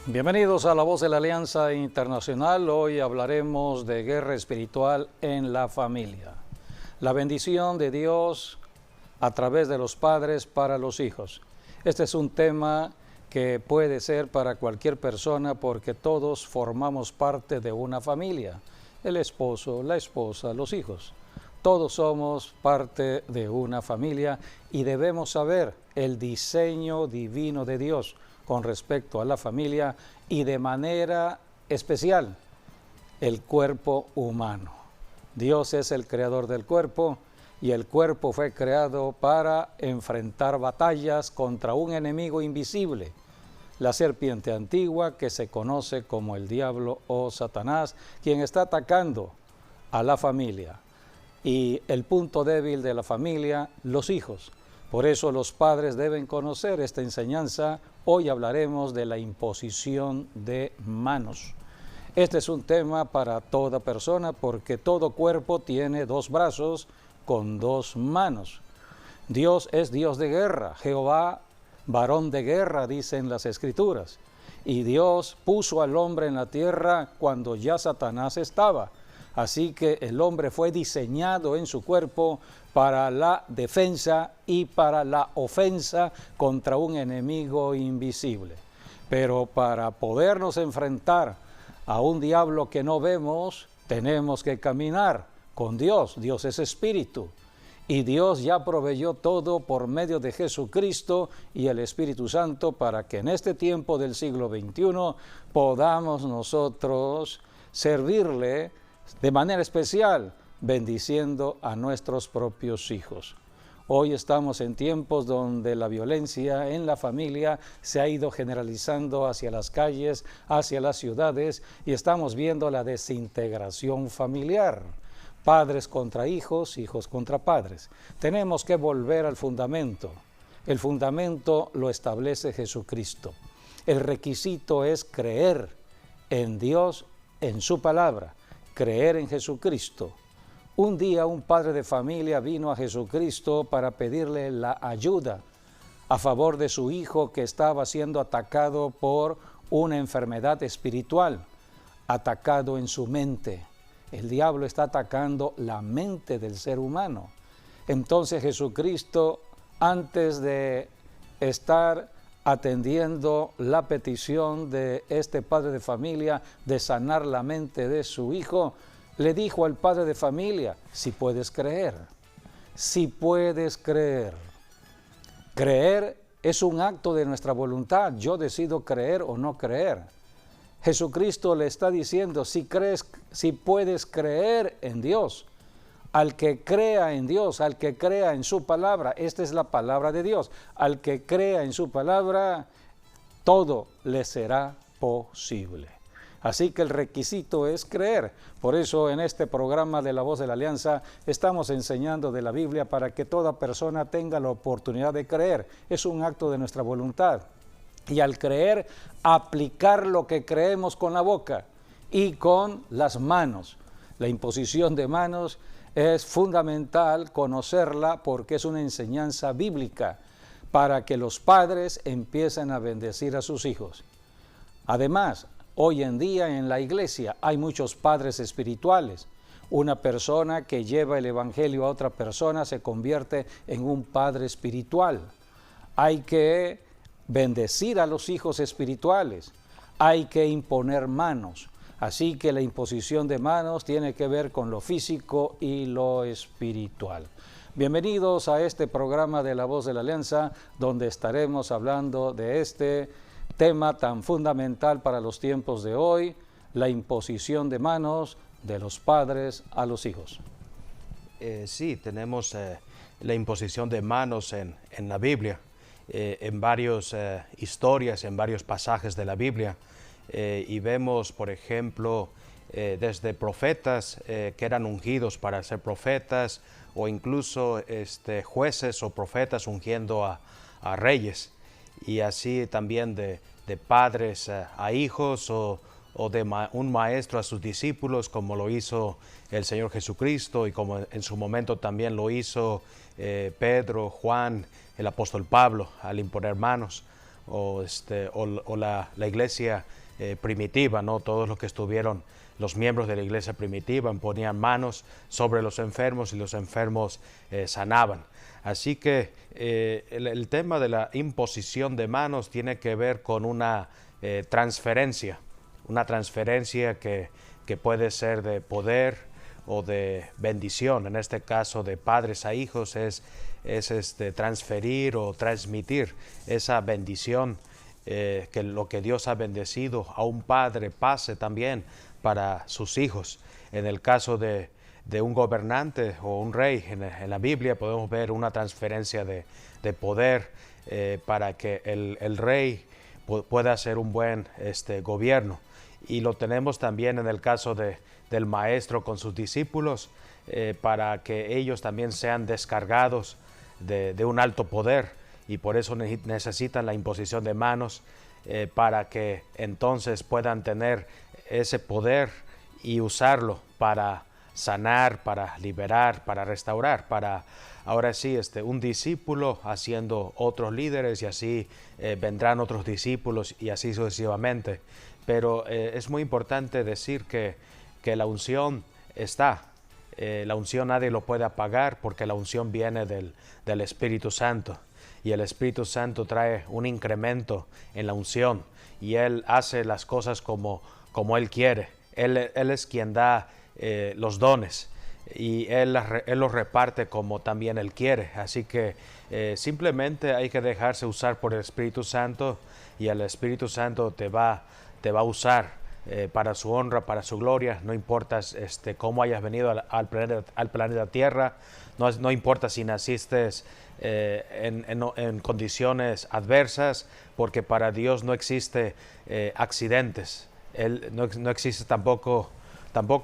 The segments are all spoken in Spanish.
Bienvenidos a La Voz de la Alianza Internacional. Hoy hablaremos de guerra espiritual en la familia. La bendición de Dios a través de los padres para los hijos. Este es un tema que puede ser para cualquier persona porque todos formamos parte de una familia. El esposo, la esposa, los hijos. Todos somos parte de una familia y debemos saber el diseño divino de Dios con respecto a la familia y de manera especial el cuerpo humano. Dios es el creador del cuerpo y el cuerpo fue creado para enfrentar batallas contra un enemigo invisible, la serpiente antigua que se conoce como el diablo o Satanás, quien está atacando a la familia. Y el punto débil de la familia, los hijos. Por eso los padres deben conocer esta enseñanza. Hoy hablaremos de la imposición de manos. Este es un tema para toda persona porque todo cuerpo tiene dos brazos con dos manos. Dios es Dios de guerra, Jehová, varón de guerra, dicen las Escrituras. Y Dios puso al hombre en la tierra cuando ya Satanás estaba. Así que el hombre fue diseñado en su cuerpo para la defensa y para la ofensa contra un enemigo invisible. Pero para podernos enfrentar a un diablo que no vemos, tenemos que caminar con Dios. Dios es espíritu y Dios ya proveyó todo por medio de Jesucristo y el Espíritu Santo para que en este tiempo del siglo XXI podamos nosotros servirle de manera especial, bendiciendo a nuestros propios hijos. Hoy estamos en tiempos donde la violencia en la familia se ha ido generalizando hacia las calles, hacia las ciudades, y estamos viendo la desintegración familiar. Padres contra hijos, hijos contra padres. Tenemos que volver al fundamento. El fundamento lo establece Jesucristo. El requisito es creer en Dios, en su palabra. Creer en Jesucristo. Un día un padre de familia vino a Jesucristo para pedirle la ayuda a favor de su hijo que estaba siendo atacado por una enfermedad espiritual, atacado en su mente. El diablo está atacando la mente del ser humano. Entonces Jesucristo, antes de estar atendiendo la petición de este padre de familia de sanar la mente de su hijo, le dijo al padre de familia, si puedes creer, si puedes creer. Creer es un acto de nuestra voluntad, yo decido creer o no creer. Jesucristo le está diciendo, si puedes creer en Dios, al que crea en Dios, al que crea en su palabra, esta es la palabra de Dios, al que crea en su palabra, todo le será posible. Así que el requisito es creer. Por eso en este programa de La Voz de la Alianza estamos enseñando de la Biblia para que toda persona tenga la oportunidad de creer. Es un acto de nuestra voluntad. Y al creer, aplicar lo que creemos con la boca y con las manos. La imposición de manos es fundamental conocerla porque es una enseñanza bíblica para que los padres empiecen a bendecir a sus hijos. Además, hoy en día en la iglesia hay muchos padres espirituales. Una persona que lleva el evangelio a otra persona se convierte en un padre espiritual. Hay que bendecir a los hijos espirituales. Hay que imponer manos. Así que la imposición de manos tiene que ver con lo físico y lo espiritual. Bienvenidos a este programa de La Voz de la Alianza, donde estaremos hablando de este tema tan fundamental para los tiempos de hoy, la imposición de manos de los padres a los hijos. Sí, tenemos la imposición de manos en la Biblia, en varias historias, en varios pasajes de la Biblia. Y vemos, por ejemplo, desde profetas que eran ungidos para ser profetas, o incluso jueces o profetas ungiendo a reyes, y así también de padres a hijos, o de un maestro a sus discípulos, como lo hizo el Señor Jesucristo y como en su momento también lo hizo Pedro, Juan, el apóstol Pablo, al imponer manos. o la iglesia primitiva, ¿no? Todos los que estuvieron, los miembros de la iglesia primitiva, ponían manos sobre los enfermos y los enfermos sanaban. Así que el tema de la imposición de manos tiene que ver con una transferencia que puede ser de poder o de bendición. En este caso, de padres a hijos, es transferir o transmitir esa bendición, que lo que Dios ha bendecido a un padre pase también para sus hijos. En el caso de un gobernante o un rey, en la Biblia podemos ver una transferencia de poder para que el rey pueda hacer un buen gobierno. Y lo tenemos también en el caso del maestro con sus discípulos, para que ellos también sean descargados de un alto poder, y por eso necesitan la imposición de manos, para que entonces puedan tener ese poder y usarlo para sanar, para liberar, para restaurar, para ahora sí un discípulo haciendo otros líderes, y así vendrán otros discípulos y así sucesivamente. Pero es muy importante decir que la unción está. La unción nadie lo puede apagar, porque la unción viene del Espíritu Santo, y el Espíritu Santo trae un incremento en la unción, y Él hace las cosas como Él quiere. Él es quien da los dones, y Él los reparte como también Él quiere. Así que simplemente hay que dejarse usar por el Espíritu Santo, y el Espíritu Santo te va a usar para su honra, para su gloria. No importa cómo hayas venido al planeta Tierra, no importa si naciste en condiciones adversas, porque para Dios no existe accidentes. No existe tampoco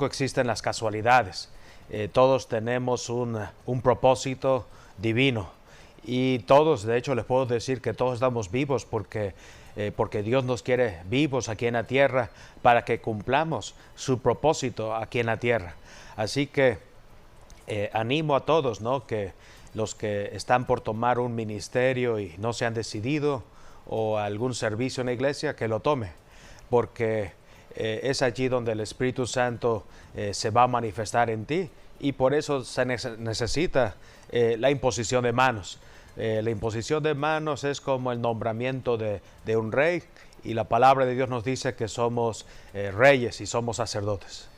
existen las casualidades. Todos tenemos un propósito divino, y todos, de hecho les puedo decir que todos estamos vivos porque Dios nos quiere vivos aquí en la tierra, para que cumplamos su propósito aquí en la tierra. Así que animo a todos, ¿no?, que los que están por tomar un ministerio y no se han decidido, o algún servicio en la iglesia, que lo tome, porque es allí donde el Espíritu Santo se va a manifestar en ti, y por eso se necesita la imposición de manos. La imposición de manos es como el nombramiento de un rey, y la palabra de Dios nos dice que somos reyes y somos sacerdotes.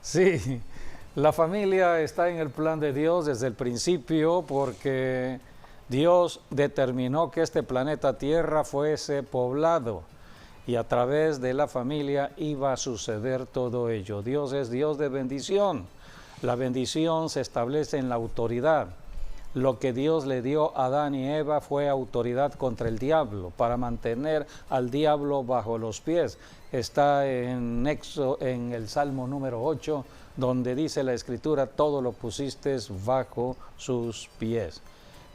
Sí, la familia está en el plan de Dios desde el principio, porque Dios determinó que este planeta Tierra fuese poblado, y a través de la familia iba a suceder todo ello. Dios es Dios de bendición. La bendición se establece en la autoridad. Lo que Dios le dio a Adán y Eva fue autoridad contra el diablo, para mantener al diablo bajo los pies. Está en el Salmo número 8, donde dice la Escritura: todo lo pusiste bajo sus pies.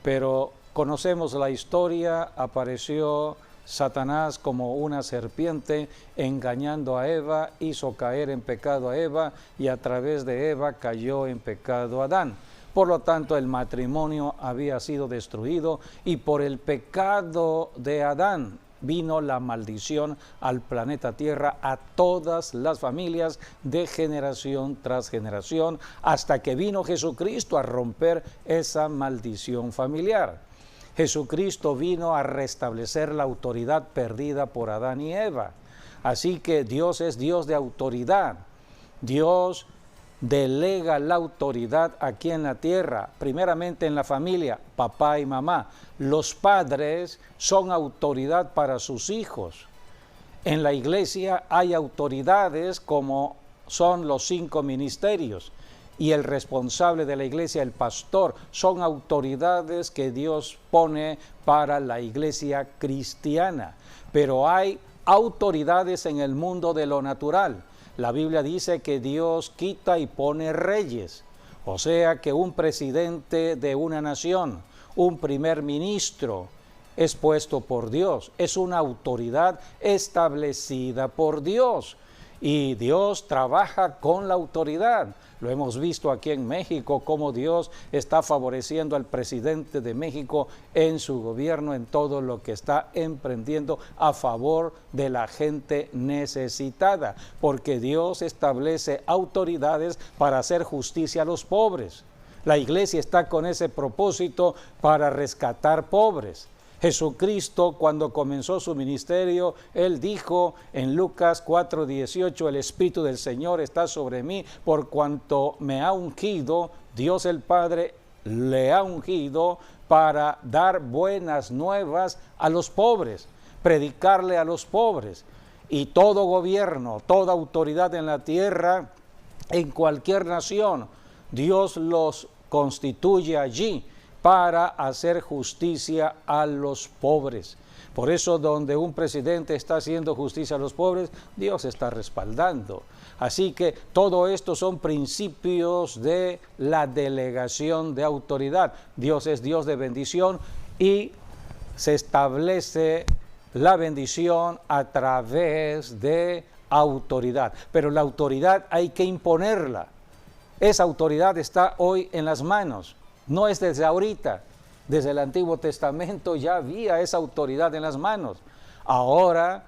Pero conocemos la historia. Apareció Satanás como una serpiente, engañando a Eva, hizo caer en pecado a Eva, y a través de Eva cayó en pecado Adán. Por lo tanto, el matrimonio había sido destruido, y por el pecado de Adán vino la maldición al planeta Tierra, a todas las familias, de generación tras generación, hasta que vino Jesucristo a romper esa maldición familiar. Jesucristo vino a restablecer la autoridad perdida por Adán y Eva. Así que Dios es Dios de autoridad. Dios delega la autoridad aquí en la tierra, primeramente en la familia, papá y mamá. Los padres son autoridad para sus hijos. En la iglesia hay autoridades como son los 5 ministerios, y el responsable de la iglesia, el pastor, son autoridades que Dios pone para la iglesia cristiana. Pero hay autoridades en el mundo de lo natural. La Biblia dice que Dios quita y pone reyes, o sea que un presidente de una nación, un primer ministro, es puesto por Dios, es una autoridad establecida por Dios, y Dios trabaja con la autoridad. Lo hemos visto aquí en México, cómo Dios está favoreciendo al presidente de México en su gobierno, en todo lo que está emprendiendo a favor de la gente necesitada, porque Dios establece autoridades para hacer justicia a los pobres. La iglesia está con ese propósito para rescatar pobres. Jesucristo, cuando comenzó su ministerio, Él dijo en Lucas 4:18, el Espíritu del Señor está sobre mí, por cuanto me ha ungido, Dios el Padre le ha ungido para dar buenas nuevas a los pobres, predicarle a los pobres. Y todo gobierno, toda autoridad en la tierra, en cualquier nación, Dios los constituye allí para hacer justicia a los pobres. Por eso, donde un presidente está haciendo justicia a los pobres, Dios está respaldando. Así que todo esto son principios de la delegación de autoridad. Dios es Dios de bendición y se establece la bendición a través de autoridad. Pero la autoridad hay que imponerla. Esa autoridad está hoy en las manos. No es desde ahorita, desde el Antiguo Testamento ya había esa autoridad en las manos. Ahora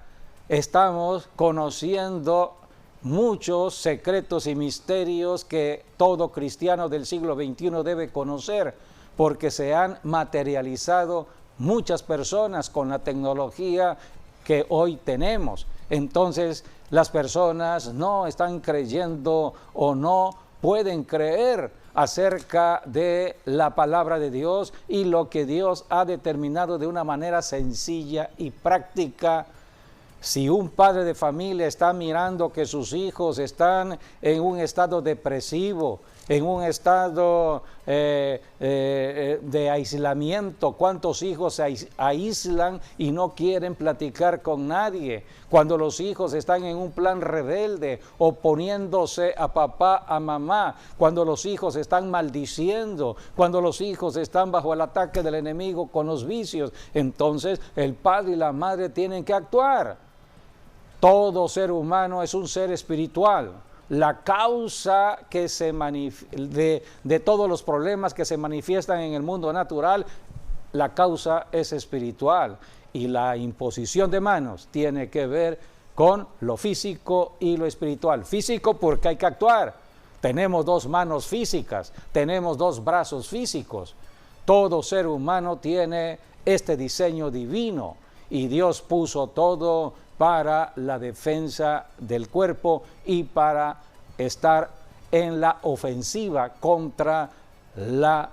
estamos conociendo muchos secretos y misterios que todo cristiano del siglo XXI debe conocer, porque se han materializado muchas personas con la tecnología que hoy tenemos. Entonces las personas no están creyendo o no pueden creer acerca de la palabra de Dios y lo que Dios ha determinado de una manera sencilla y práctica. Si un padre de familia está mirando que sus hijos están en un estado depresivo, en un estado de aislamiento, ¿cuántos hijos se aíslan y no quieren platicar con nadie? Cuando los hijos están en un plan rebelde, oponiéndose a papá, a mamá, cuando los hijos están maldiciendo, cuando los hijos están bajo el ataque del enemigo con los vicios, entonces el padre y la madre tienen que actuar. Todo ser humano es un ser espiritual. La causa que de todos los problemas que se manifiestan en el mundo natural, la causa es espiritual. Y la imposición de manos tiene que ver con lo físico y lo espiritual. Físico porque hay que actuar. Tenemos dos manos físicas, tenemos dos brazos físicos. Todo ser humano tiene este diseño divino y Dios puso todo para la defensa del cuerpo y para estar en la ofensiva contra la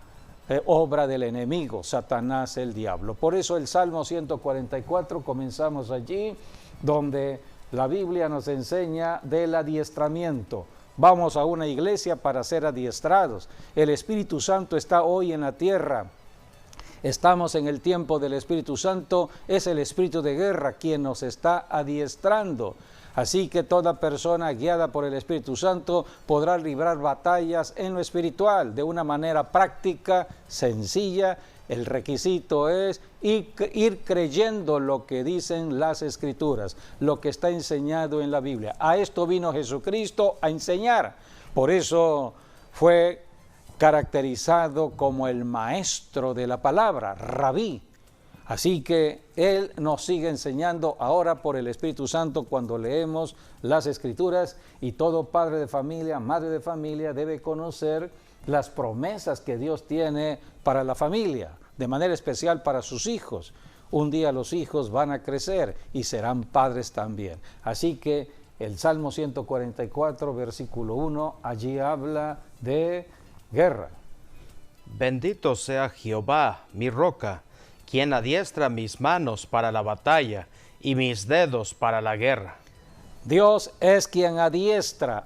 obra del enemigo, Satanás el diablo. Por eso el Salmo 144, comenzamos allí, donde la Biblia nos enseña del adiestramiento. Vamos a una iglesia para ser adiestrados. El Espíritu Santo está hoy en la tierra. Estamos en el tiempo del Espíritu Santo, es el espíritu de guerra quien nos está adiestrando. Así que toda persona guiada por el Espíritu Santo podrá librar batallas en lo espiritual de una manera práctica, sencilla. El requisito es ir creyendo lo que dicen las Escrituras, lo que está enseñado en la Biblia. A esto vino Jesucristo a enseñar. Por eso fue caracterizado como el maestro de la palabra, rabí. Así que Él nos sigue enseñando ahora por el Espíritu Santo cuando leemos las Escrituras, y todo padre de familia, madre de familia debe conocer las promesas que Dios tiene para la familia, de manera especial para sus hijos. Un día los hijos van a crecer y serán padres también. Así que el Salmo 144, versículo 1, allí habla de guerra. Bendito sea Jehová, mi roca, quien adiestra mis manos para la batalla y mis dedos para la guerra. Dios es quien adiestra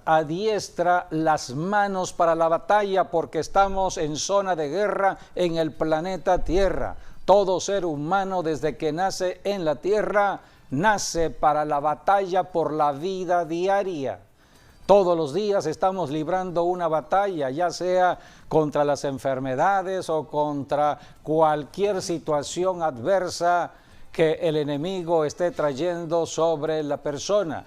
las manos para la batalla, porque estamos en zona de guerra en el planeta Tierra. Todo ser humano desde que nace en la Tierra nace para la batalla por la vida diaria. Todos los días estamos librando una batalla, ya sea contra las enfermedades o contra cualquier situación adversa que el enemigo esté trayendo sobre la persona.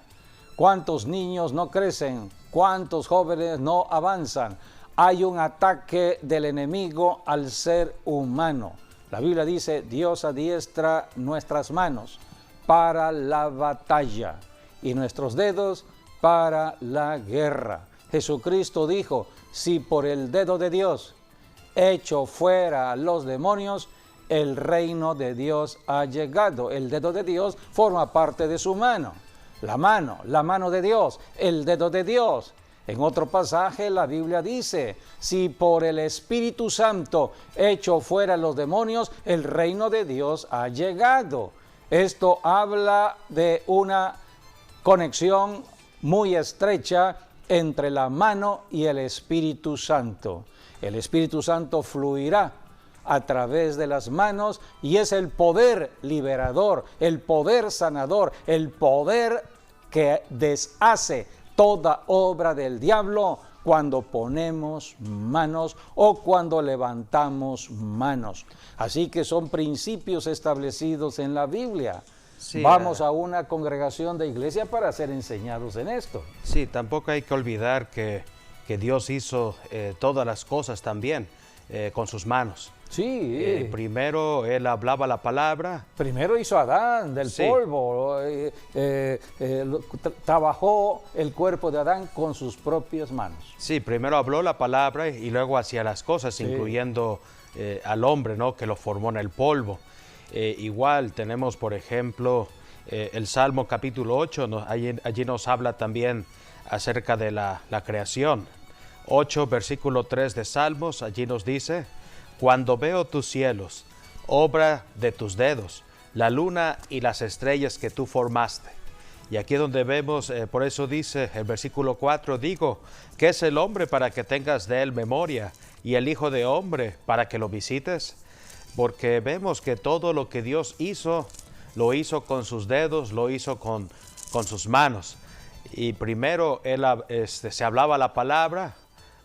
¿Cuántos niños no crecen ¿Cuántos jóvenes no avanzan? Hay un ataque del enemigo al ser humano. La Biblia dice, Dios adiestra nuestras manos para la batalla y nuestros dedos para la guerra. Jesucristo dijo, si por el dedo de Dios echo fuera a los demonios, el reino de Dios ha llegado. El dedo de Dios forma parte de su mano. La mano de Dios, el dedo de Dios. En otro pasaje la Biblia dice, si por el Espíritu Santo echo fuera a los demonios, el reino de Dios ha llegado. Esto habla de una conexión muy estrecha entre la mano y el Espíritu Santo. El Espíritu Santo fluirá a través de las manos y es el poder liberador, el poder sanador, el poder que deshace toda obra del diablo cuando ponemos manos o cuando levantamos manos. Así que son principios establecidos en la Biblia. Sí, vamos a una congregación de iglesia para ser enseñados en esto. Sí, tampoco hay que olvidar que Dios hizo todas las cosas también con sus manos. Sí. Primero Él hablaba la palabra. Primero hizo a Adán del polvo. Trabajó el cuerpo de Adán con sus propias manos. Sí, primero habló la palabra y luego hacía las cosas, incluyendo al hombre, ¿no? Que lo formó en el polvo. Igual tenemos, por ejemplo, el Salmo capítulo 8, allí nos habla también acerca de la creación. 8, versículo 3 de Salmos, allí nos dice, cuando veo tus cielos, obra de tus dedos, la luna y las estrellas que tú formaste. Y aquí donde vemos, por eso dice el versículo 4, digo, ¿qué es el hombre para que tengas de él memoria? Y el hijo de hombre para que lo visites. Porque vemos que todo lo que Dios hizo, lo hizo con sus dedos, lo hizo con sus manos. Y primero se hablaba la palabra,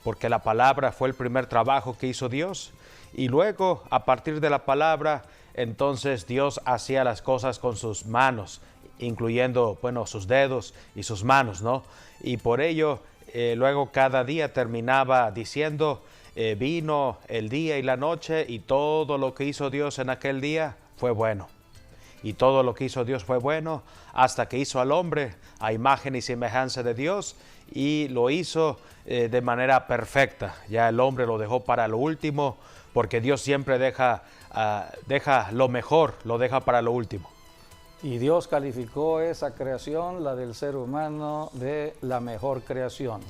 porque la palabra fue el primer trabajo que hizo Dios. Y luego, a partir de la palabra, entonces Dios hacía las cosas con sus manos, incluyendo, sus dedos y sus manos, ¿no? Y por ello, luego cada día terminaba diciendo, vino el día y la noche, y todo lo que hizo Dios en aquel día fue bueno. Y todo lo que hizo Dios fue bueno, hasta que hizo al hombre a imagen y semejanza de Dios, y lo hizo de manera perfecta. Ya el hombre lo dejó para lo último, porque Dios siempre deja lo mejor, lo deja para lo último. Y Dios calificó esa creación, la del ser humano, de la mejor creación.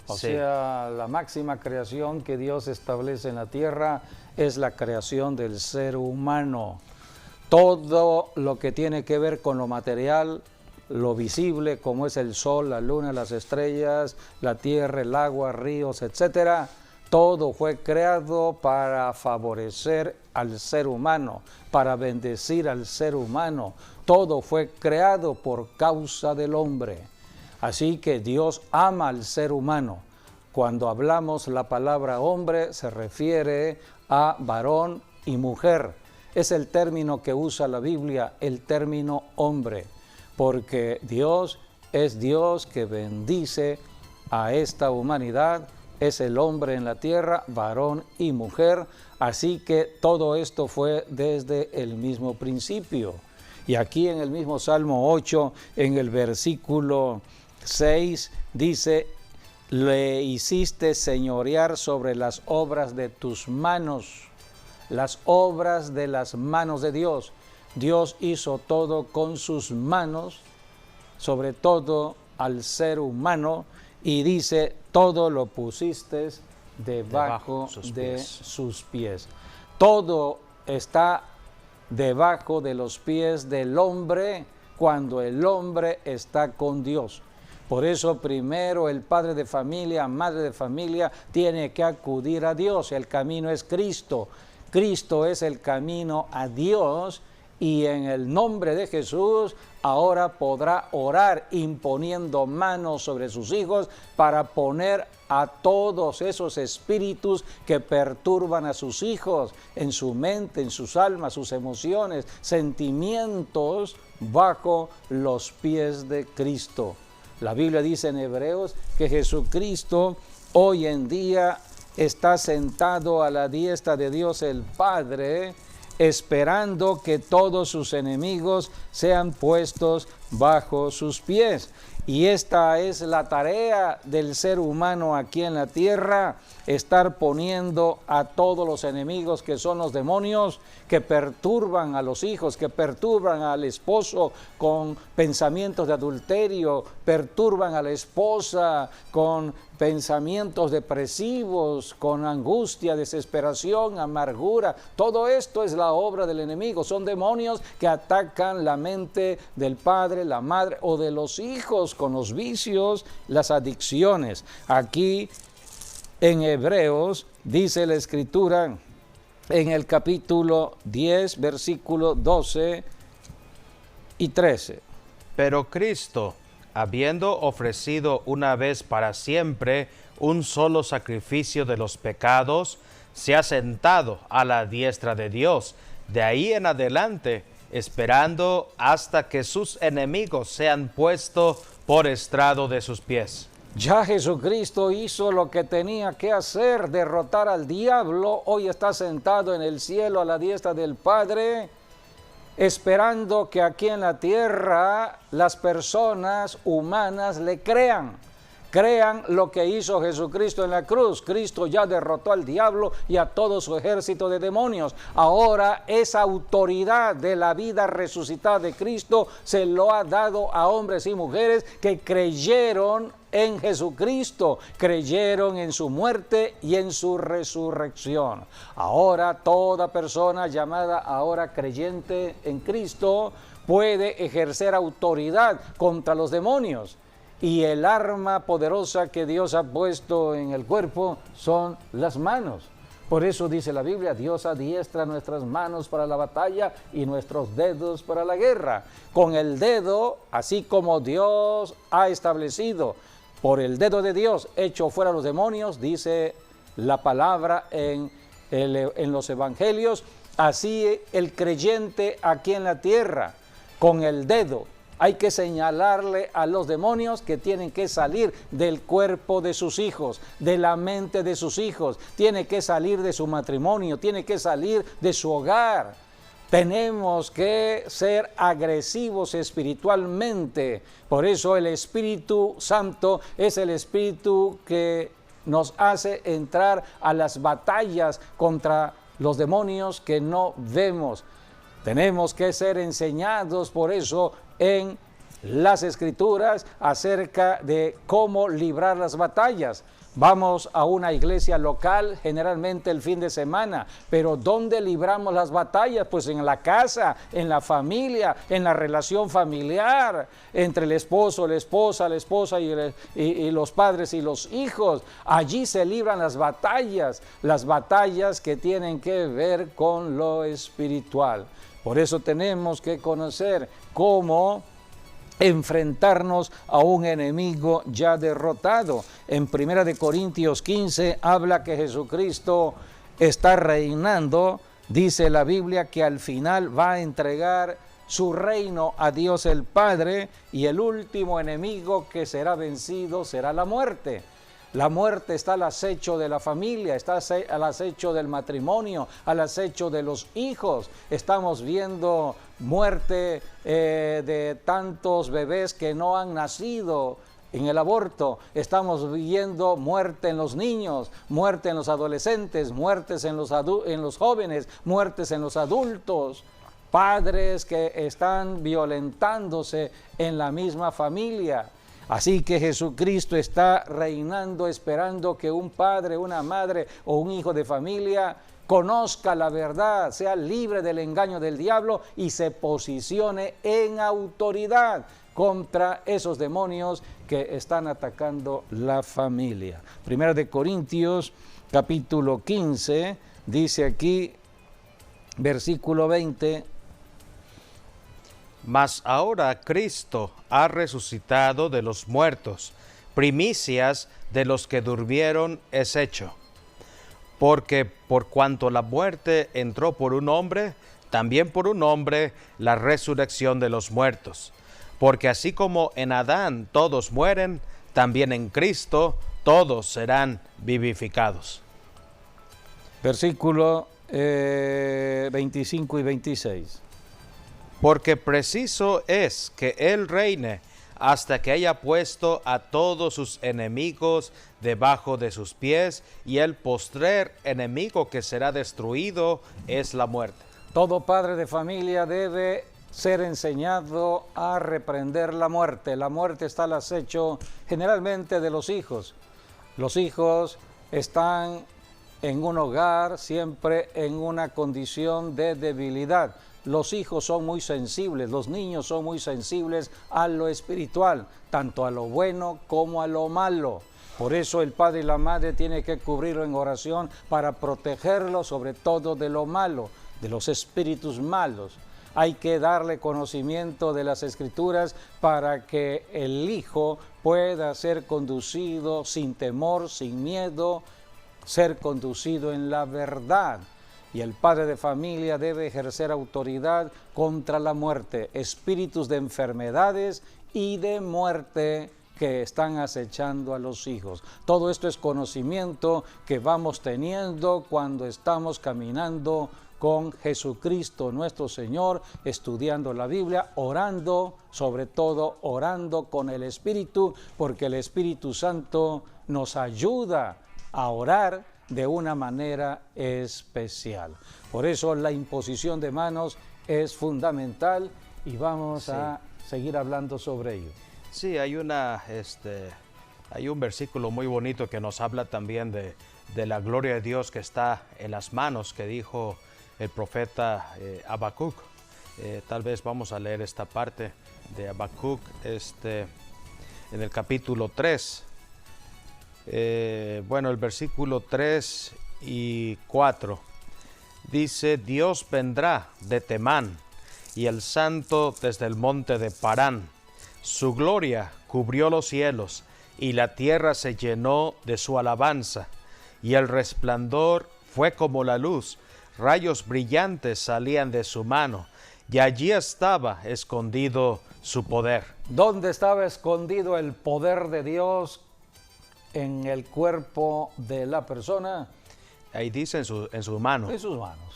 O sea, la máxima creación que Dios establece en la tierra es la creación del ser humano. Todo lo que tiene que ver con lo material, lo visible, como es el sol, la luna, las estrellas, la tierra, el agua, ríos, etcétera, todo fue creado para favorecer al ser humano, para bendecir al ser humano. Todo fue creado por causa del hombre. Así que Dios ama al ser humano. Cuando hablamos la palabra hombre, se refiere a varón y mujer. Es el término que usa la Biblia, el término hombre, porque Dios es Dios que bendice a esta humanidad, es el hombre en la tierra, varón y mujer, así que todo esto fue desde el mismo principio. Y aquí en el mismo Salmo 8, en el versículo 6, dice, le hiciste señorear sobre las obras de tus manos, las obras de las manos de Dios. Dios hizo todo con sus manos, sobre todo al ser humano, y dice, todo lo pusiste debajo de sus pies. Todo está debajo de los pies del hombre cuando el hombre está con Dios. Por eso primero el padre de familia, madre de familia, tiene que acudir a Dios. El camino es Cristo. Cristo es el camino a Dios, y en el nombre de Jesús ahora podrá orar imponiendo manos sobre sus hijos para poner a todos esos espíritus que perturban a sus hijos en su mente, en sus almas, sus emociones, sentimientos bajo los pies de Cristo. La Biblia dice en Hebreos que Jesucristo hoy en día está sentado a la diestra de Dios el Padre, esperando que todos sus enemigos sean puestos bajo sus pies. Y esta es la tarea del ser humano aquí en la tierra, estar poniendo a todos los enemigos que son los demonios, que perturban a los hijos, que perturban al esposo con pensamientos de adulterio, perturban a la esposa con pensamientos depresivos, con angustia, desesperación, amargura. Todo esto es la obra del enemigo. Son demonios que atacan la mente del padre, la madre o de los hijos con los vicios, las adicciones. Aquí en Hebreos dice la Escritura en el capítulo 10, versículo 12 y 13. Pero Cristo, habiendo ofrecido una vez para siempre un solo sacrificio de los pecados, se ha sentado a la diestra de Dios, de ahí en adelante, esperando hasta que sus enemigos sean puestos por estrado de sus pies. Ya Jesucristo hizo lo que tenía que hacer, derrotar al diablo. Hoy está sentado en el cielo a la diestra del Padre, esperando que aquí en la tierra las personas humanas le crean lo que hizo Jesucristo en la cruz. Cristo ya derrotó al diablo y a todo su ejército de demonios. Ahora esa autoridad de la vida resucitada de Cristo se lo ha dado a hombres y mujeres que creyeron en Jesucristo, creyeron en su muerte y en su resurrección. Ahora toda persona llamada ahora creyente en Cristo puede ejercer autoridad contra los demonios. Y el arma poderosa que Dios ha puesto en el cuerpo son las manos. Por eso dice la Biblia, Dios adiestra nuestras manos para la batalla y nuestros dedos para la guerra. Con el dedo, así como Dios ha establecido, por el dedo de Dios hecho fuera los demonios, dice la palabra en los evangelios, así el creyente aquí en la tierra, con el dedo, hay que señalarle a los demonios que tienen que salir del cuerpo de sus hijos, de la mente de sus hijos, tiene que salir de su matrimonio, tiene que salir de su hogar. Tenemos que ser agresivos espiritualmente. Por eso el Espíritu Santo es el Espíritu que nos hace entrar a las batallas contra los demonios que no vemos. Tenemos que ser enseñados por eso en las Escrituras acerca de cómo librar las batallas. Vamos a una iglesia local generalmente el fin de semana, pero ¿dónde libramos las batallas? Pues en la casa, en la familia, en la relación familiar, entre el esposo, la esposa y los padres y los hijos. Allí se libran las batallas que tienen que ver con lo espiritual. Por eso tenemos que conocer cómo enfrentarnos a un enemigo ya derrotado. En 1 Corintios 15 habla que Jesucristo está reinando. Dice la Biblia que al final va a entregar su reino a Dios el Padre y el último enemigo que será vencido será la muerte. La muerte está al acecho de la familia, está al acecho del matrimonio, al acecho de los hijos. Estamos viendo muerte de tantos bebés que no han nacido en el aborto. Estamos viendo muerte en los niños, muerte en los adolescentes, muertes en los jóvenes, muertes en los adultos. Padres que están violentándose en la misma familia. Así que Jesucristo está reinando, esperando que un padre, una madre o un hijo de familia conozca la verdad, sea libre del engaño del diablo y se posicione en autoridad contra esos demonios que están atacando la familia. Primera de Corintios, capítulo 15, dice aquí, versículo 20, Mas ahora Cristo ha resucitado de los muertos, primicias de los que durmieron es hecho. Porque por cuanto la muerte entró por un hombre, también por un hombre la resurrección de los muertos. Porque así como en Adán todos mueren, también en Cristo todos serán vivificados. Versículo 25 y 26. Porque preciso es que Él reine hasta que haya puesto a todos sus enemigos debajo de sus pies, y el postrer enemigo que será destruido es la muerte. Todo padre de familia debe ser enseñado a reprender la muerte. La muerte está al acecho generalmente de los hijos. Los hijos están en un hogar siempre en una condición de debilidad. Los hijos son muy sensibles, los niños son muy sensibles a lo espiritual, tanto a lo bueno como a lo malo. Por eso el padre y la madre tienen que cubrirlo en oración para protegerlo sobre todo de lo malo, de los espíritus malos. Hay que darle conocimiento de las Escrituras para que el hijo pueda ser conducido sin temor, sin miedo, ser conducido en la verdad. Y el padre de familia debe ejercer autoridad contra la muerte, espíritus de enfermedades y de muerte que están acechando a los hijos. Todo esto es conocimiento que vamos teniendo cuando estamos caminando con Jesucristo nuestro Señor, estudiando la Biblia, orando, sobre todo orando con el Espíritu, porque el Espíritu Santo nos ayuda a orar de una manera especial. Por eso la imposición de manos es fundamental y vamos a seguir hablando sobre ello. Sí, hay un versículo muy bonito que nos habla también de la gloria de Dios que está en las manos, que dijo el profeta Habacuc. Tal vez vamos a leer esta parte de Habacuc en el capítulo 3. El versículo 3 y 4 dice: Dios vendrá de Temán y el Santo desde el monte de Parán. Su gloria cubrió los cielos y la tierra se llenó de su alabanza. Y el resplandor fue como la luz, rayos brillantes salían de su mano, y allí estaba escondido su poder. ¿Dónde estaba escondido el poder de Dios en el cuerpo de la persona? Ahí dice en su mano. En sus manos.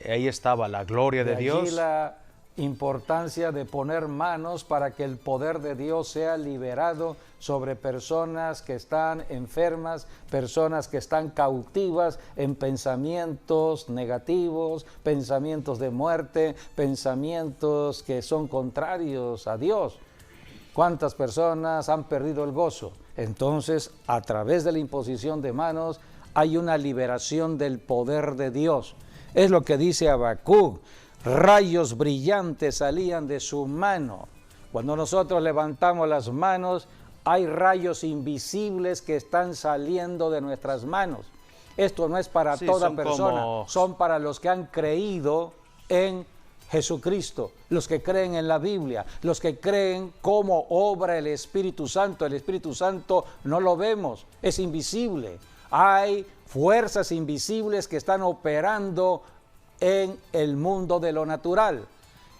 Ahí estaba la gloria de Dios. Allí la importancia de poner manos para que el poder de Dios sea liberado sobre personas que están enfermas, personas que están cautivas en pensamientos negativos, pensamientos de muerte, pensamientos que son contrarios a Dios. ¿Cuántas personas han perdido el gozo? Entonces, a través de la imposición de manos hay una liberación del poder de Dios. Es lo que dice Habacuc. Rayos brillantes salían de su mano. Cuando nosotros levantamos las manos, hay rayos invisibles que están saliendo de nuestras manos. Esto no es para toda persona, son para los que han creído en Jesucristo, los que creen en la Biblia, los que creen cómo obra el Espíritu Santo. El Espíritu Santo no lo vemos, es invisible. Hay fuerzas invisibles que están operando en el mundo de lo natural.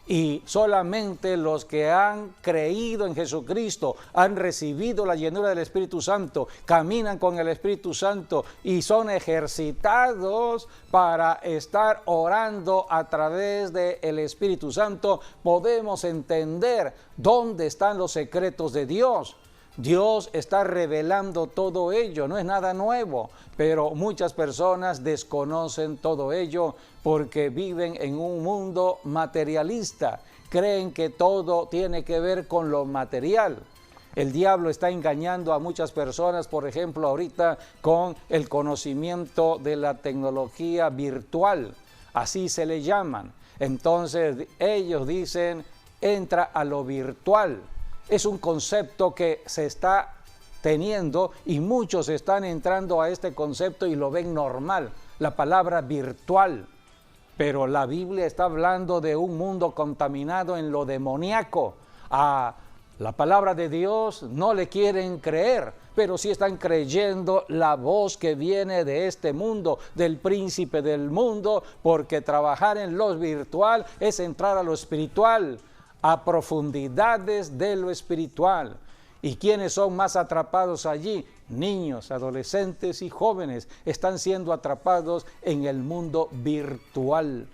Y solamente los que han creído en Jesucristo, han recibido la llenura del Espíritu Santo, caminan con el Espíritu Santo y son ejercitados para estar orando a través del Espíritu Santo, podemos entender dónde están los secretos de Dios. Dios está revelando todo ello, no es nada nuevo, pero muchas personas desconocen todo ello porque viven en un mundo materialista, creen que todo tiene que ver con lo material. El diablo está engañando a muchas personas, por ejemplo, ahorita con el conocimiento de la tecnología virtual, así se le llaman. Entonces ellos dicen, entra a lo virtual. Es un concepto que se está teniendo y muchos están entrando a este concepto y lo ven normal, la palabra virtual. Pero la Biblia está hablando de un mundo contaminado en lo demoníaco. A la palabra de Dios no le quieren creer, pero sí están creyendo la voz que viene de este mundo, del príncipe del mundo, porque trabajar en lo virtual es entrar a lo espiritual, a profundidades de lo espiritual. ¿Y quiénes son más atrapados allí? Niños, adolescentes y jóvenes están siendo atrapados en el mundo virtual.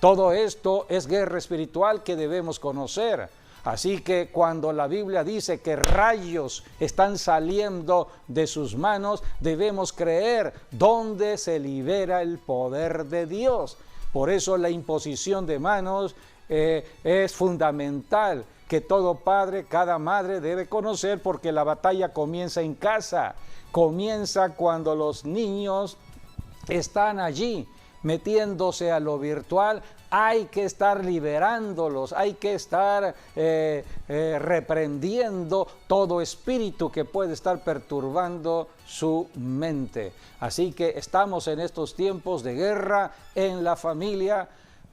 Todo esto es guerra espiritual que debemos conocer. Así que cuando la Biblia dice que rayos están saliendo de sus manos, debemos creer dónde se libera el poder de Dios. Por eso la imposición de manos es fundamental, que todo padre, cada madre debe conocer, porque la batalla comienza en casa, comienza cuando los niños están allí metiéndose a lo virtual. Hay que estar liberándolos, hay que estar reprendiendo todo espíritu que puede estar perturbando su mente. Así que estamos en estos tiempos de guerra en la familia.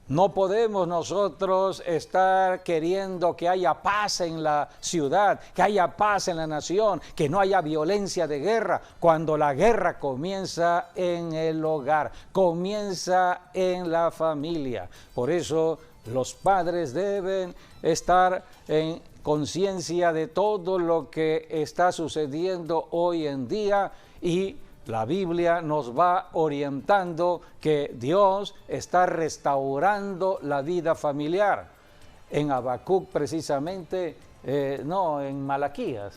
No podemos nosotros estar queriendo que haya paz en la ciudad, que haya paz en la nación, que no haya violencia de guerra, cuando la guerra comienza en el hogar, comienza en la familia. Por eso los padres deben estar en conciencia de todo lo que está sucediendo hoy en día, y la Biblia nos va orientando que Dios está restaurando la vida familiar. En Habacuc precisamente, en Malaquías.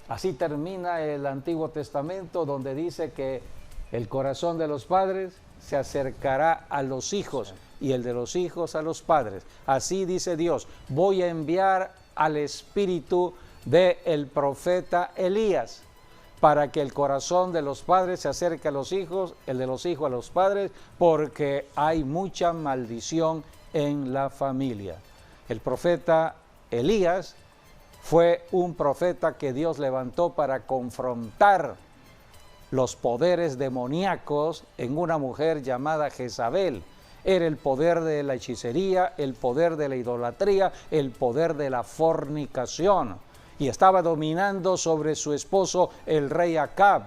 Así termina el Antiguo Testamento, donde dice que el corazón de los padres se acercará a los hijos y el de los hijos a los padres. Así dice Dios: voy a enviar al espíritu del profeta Elías, para que el corazón de los padres se acerque a los hijos, el de los hijos a los padres, porque hay mucha maldición en la familia. El profeta Elías fue un profeta que Dios levantó para confrontar los poderes demoníacos en una mujer llamada Jezabel. Era el poder de la hechicería, el poder de la idolatría, el poder de la fornicación. Y estaba dominando sobre su esposo, el rey Acab.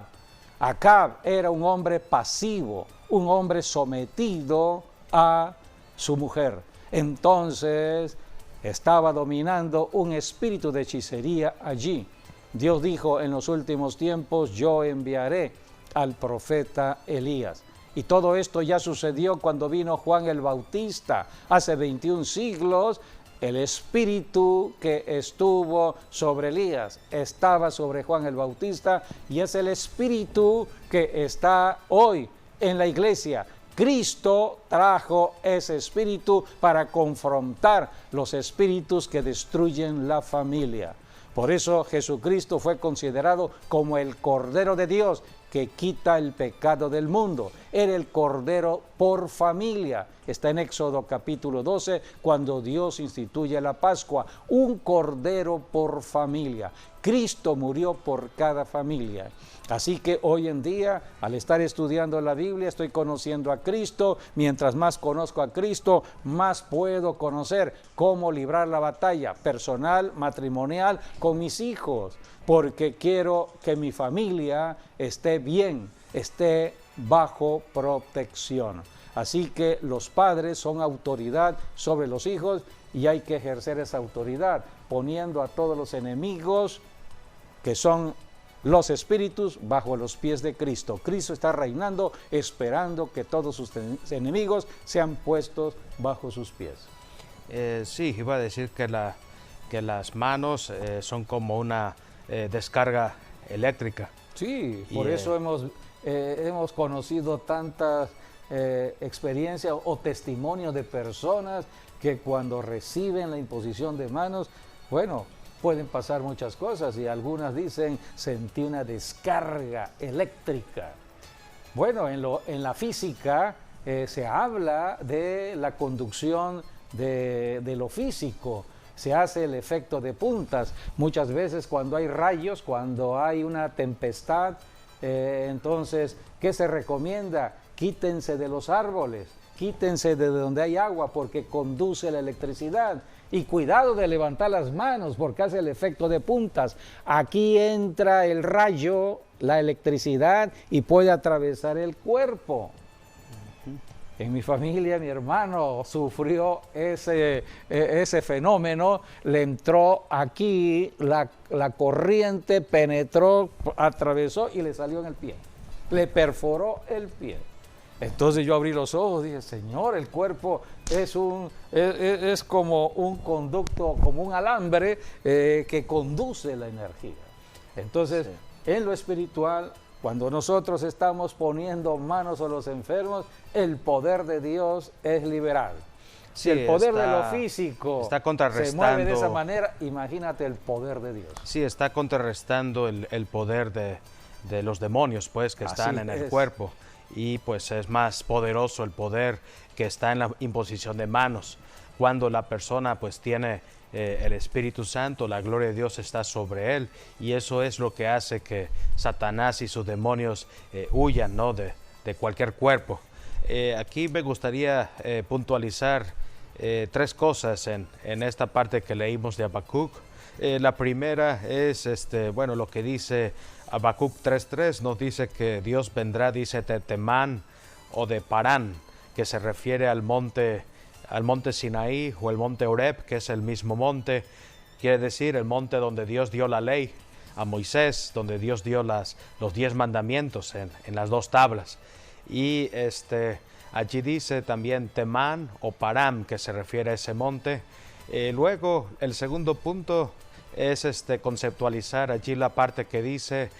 Acab era un hombre pasivo, un hombre sometido a su mujer. Entonces estaba dominando un espíritu de hechicería allí. Dios dijo: en los últimos tiempos yo enviaré al profeta Elías. Y todo esto ya sucedió cuando vino Juan el Bautista, hace 21 siglos. El espíritu que estuvo sobre Elías estaba sobre Juan el Bautista, y es el espíritu que está hoy en la iglesia. Cristo trajo ese espíritu para confrontar los espíritus que destruyen la familia. Por eso Jesucristo fue considerado como el Cordero de Dios que quita el pecado del mundo. Era el Cordero por familia. Está en Éxodo capítulo 12, cuando Dios instituye la Pascua. Un Cordero por familia. Cristo murió por cada familia. Así que hoy en día, al estar estudiando la Biblia, estoy conociendo a Cristo. Mientras más conozco a Cristo, más puedo conocer cómo librar la batalla personal, matrimonial, con mis hijos, porque quiero que mi familia esté bien, esté bajo protección. Así que los padres son autoridad sobre los hijos, y hay que ejercer esa autoridad poniendo a todos los enemigos, que son los espíritus, bajo los pies de Cristo. Cristo está reinando, esperando que todos sus enemigos sean puestos bajo sus pies. Sí, iba a decir que las manos son como una descarga eléctrica. Sí, por eso hemos conocido tantas experiencias o testimonios de personas que cuando reciben la imposición de manos, bueno, pueden pasar muchas cosas, y algunas dicen: sentí una descarga eléctrica. Bueno, en la física se habla de la conducción de lo físico. Se hace el efecto de puntas. Muchas veces cuando hay rayos, cuando hay una tempestad, entonces, ¿qué se recomienda? Quítense de los árboles, quítense de donde hay agua, porque conduce la electricidad. Y cuidado de levantar las manos, porque hace el efecto de puntas. Aquí entra el rayo, la electricidad, y puede atravesar el cuerpo. En mi familia, mi hermano sufrió ese fenómeno, le entró aquí, la corriente penetró, atravesó y le salió en el pie, le perforó el pie. Entonces yo abrí los ojos y dije, Señor, el cuerpo es como un conducto, como un alambre que conduce la energía. Entonces, en lo espiritual, cuando nosotros estamos poniendo manos a los enfermos, el poder de Dios es liberal. Si el poder de lo físico está contrarrestando, se mueve de esa manera, imagínate el poder de Dios. Sí, está contrarrestando el poder de los demonios, pues, que están en el cuerpo. Y pues es más poderoso el poder que está en la imposición de manos. Cuando la persona pues tiene el Espíritu Santo, la gloria de Dios está sobre él, y eso es lo que hace que Satanás y sus demonios huyan, ¿no?, de cualquier cuerpo. Aquí me gustaría puntualizar tres cosas en esta parte que leímos de Habacuc. La primera es bueno, lo que dice Habacuc 3:3, nos dice que Dios vendrá, dice, de Temán o de Parán, que se refiere al monte Sinaí o el monte Horeb, que es el mismo monte. Quiere decir el monte donde Dios dio la ley a Moisés, donde Dios dio los 10 mandamientos en las 2 tablas. Y allí dice también Temán o Param, que se refiere a ese monte. Luego, el segundo punto es conceptualizar allí la parte que dice,